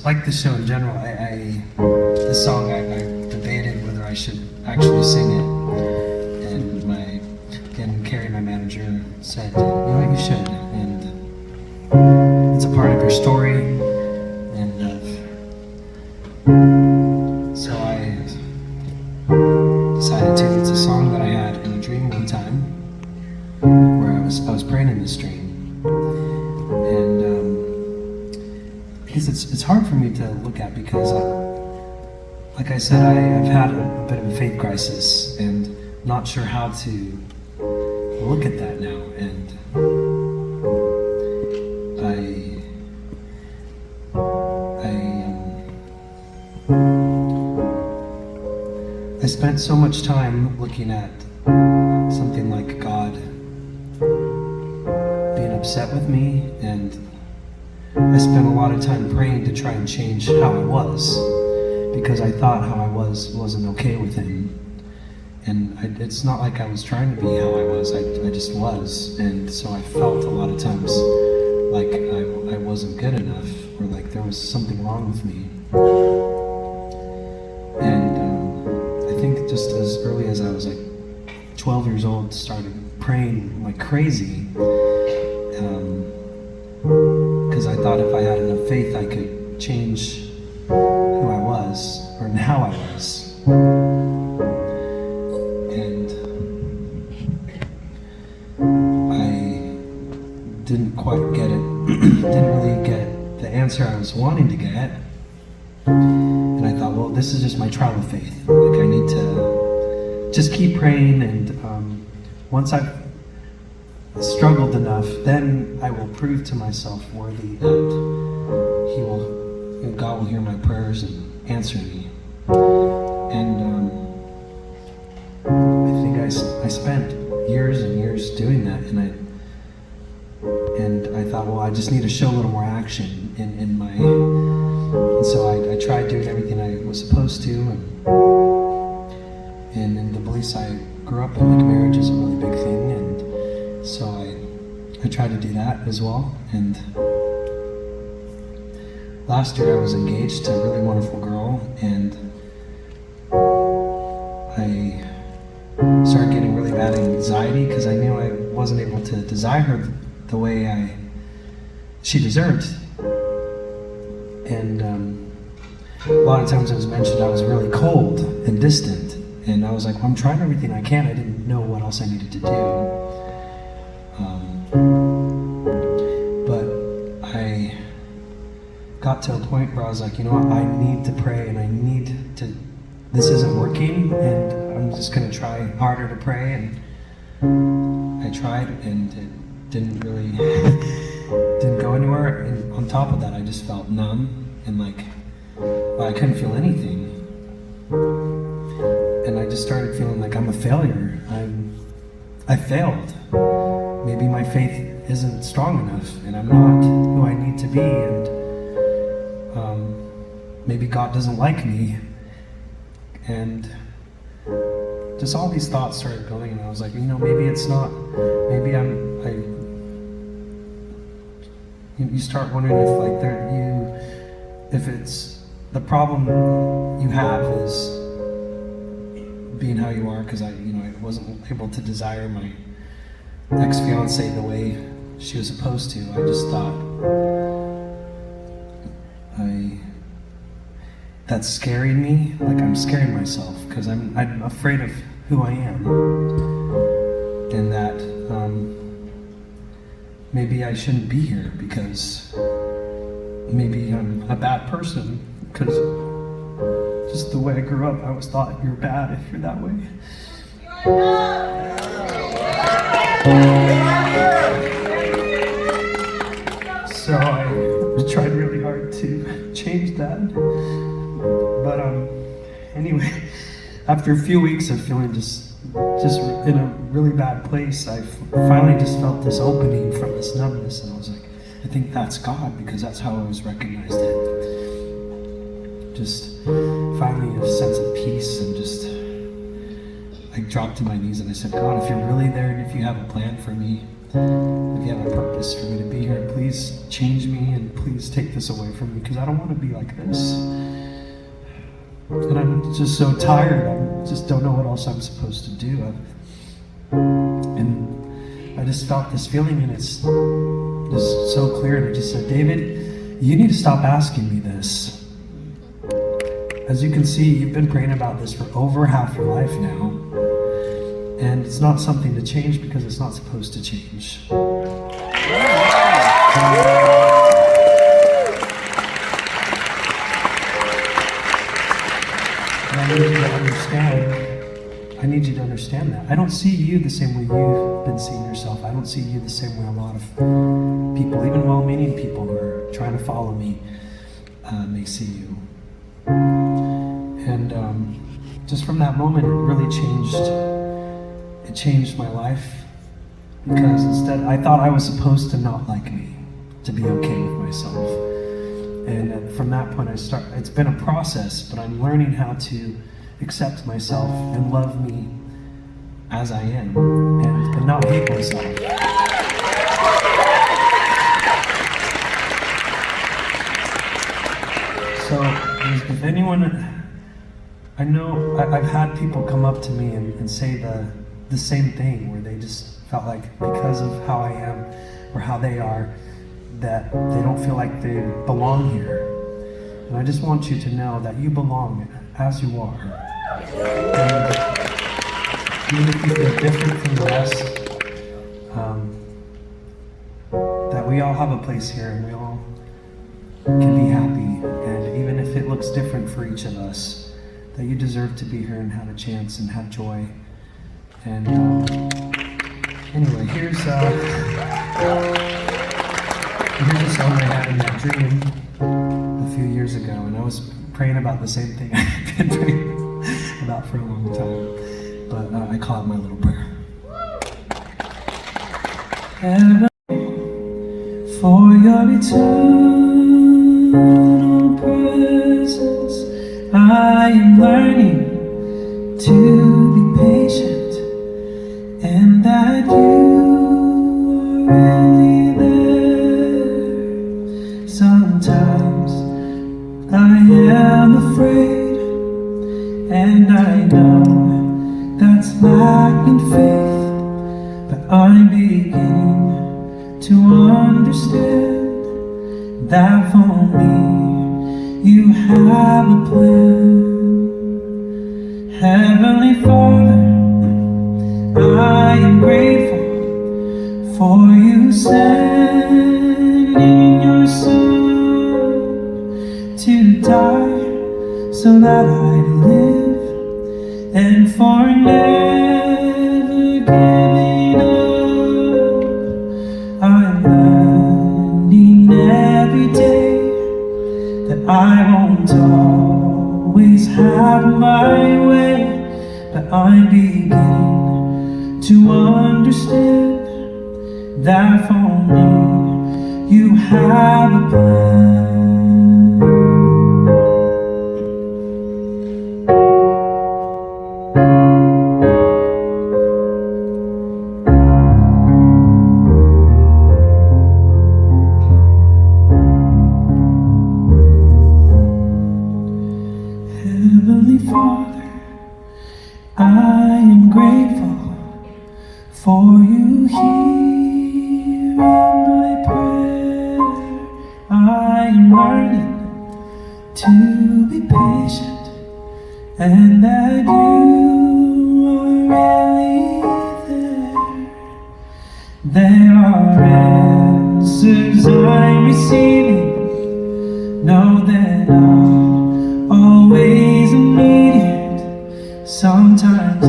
like the show in general. This song, I debated whether I should actually sing it, and Carrie, my manager, said, you know what, you should, and it's a part of your story, and so I decided to. It's a song that I had in a dream one time, where I was praying in this dream, and because it's hard for me to look at, because like I said, I've had a bit of a faith crisis and not sure how to look at that now, and I spent so much time looking at something like God being upset with me, and I spent a lot of time praying to try and change how I was, because I thought how I wasn't okay with him. And it's not like I was trying to be how I was, I just was. And so I felt a lot of times like I wasn't good enough, or like there was something wrong with me. And I think just as early as I was like 12 years old, started praying like crazy, because I thought if I had enough faith I could change who I was, or how I was. And I didn't quite get it, didn't really get the answer I was wanting to get. And I thought, well, this is just my trial of faith. Like, I need to just keep praying, and once I've struggled enough, then I will prove to myself worthy that God will hear my prayers and answer me. And I think I spent years and years doing that, and I thought, well, I just need to show a little more action in my. And so I tried doing everything I was supposed to, and in the beliefs I grew up in, like marriage is a really big thing, and so I tried to do that as well. And last year I was engaged to a really wonderful girl, and I started getting really bad anxiety because I knew I wasn't able to desire her the way she deserved. And a lot of times it was mentioned I was really cold and distant, and I was like, well, I'm trying everything I can. I didn't know what else I needed to do. But I got to a point where I was like, you know what, I need to pray, and I need to, this isn't working, and I'm just going to try harder to pray. And I tried, and it didn't really didn't go anywhere. And on top of that, I just felt numb, and like, well, I couldn't feel anything. And I just started feeling like I'm a failure. I failed. Maybe my faith isn't strong enough, and I'm not who I need to be, and maybe God doesn't like me. And just all these thoughts started going, and I was like, you know, maybe it's not, maybe you start wondering if like if it's the problem you have is being how you are, because I wasn't able to desire my ex-fiancée the way she was supposed to. I just thought that's scaring me, like I'm scaring myself, because I'm afraid of who I am, and that maybe I shouldn't be here, because maybe I'm a bad person, because just the way I grew up, I always thought you're bad if you're that way. So I tried really hard to change that. But anyway, after a few weeks of feeling just in a really bad place, I finally just felt this opening from this numbness, and I was like, I think that's God, because that's how I always recognized it. Just finally a sense of peace, and just I dropped to my knees and I said, God, if you're really there and if you have a plan for me, If you have a purpose for me to be here, please change me and please take this away from me, because I don't want to be like this. And I'm just so tired. I just don't know what else I'm supposed to do. And I just felt this feeling, and it's just so clear. And I just said, David, you need to stop asking me this. As you can see, you've been praying about this for over half your life now. And it's not something to change because it's not supposed to change. I need you to understand. I need you to understand that. I don't see you the same way you've been seeing yourself. I don't see you the same way a lot of people, even well-meaning people who are trying to follow me, may see you. And just from that moment, it really changed my life. Because instead, I thought I was supposed to not like me, to be okay with myself. And from that point, it's been a process, but I'm learning how to accept myself and love me as I am, and not hate myself. So, if anyone, I know I've had people come up to me and say the same thing, where they just felt like because of how I am or how they are, that they don't feel like they belong here. And I just want you to know that you belong as you are. And even if you feel different from the rest, that we all have a place here and we all can be happy. And even if it looks different for each of us, that you deserve to be here and have a chance and have joy. And anyway, here's a song I had in that dream a few years ago, and I was praying about the same thing I've been praying about for a long time, but I call it my little prayer. Heaven, for your eternal presence, I am learning to be patient, and that you are really there. Sometimes I am afraid, and I know that's lacking faith, but I'm beginning to understand that for me you have a plan. Heavenly Father, I am grateful for you sending your Son to die so that I'd live, and for never giving up. I'm learning every day that I won't always have my way, but I'm beginning to understand that for me you have a plan. Heavenly Father, I am grateful for you hearing my prayer. I am learning to be patient, and that you are really there. There are answers I'm receiving, know that I'm always immediate. Sometimes I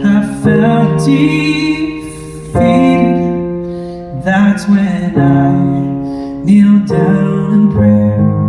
have felt defeated. That's when I kneel down in prayer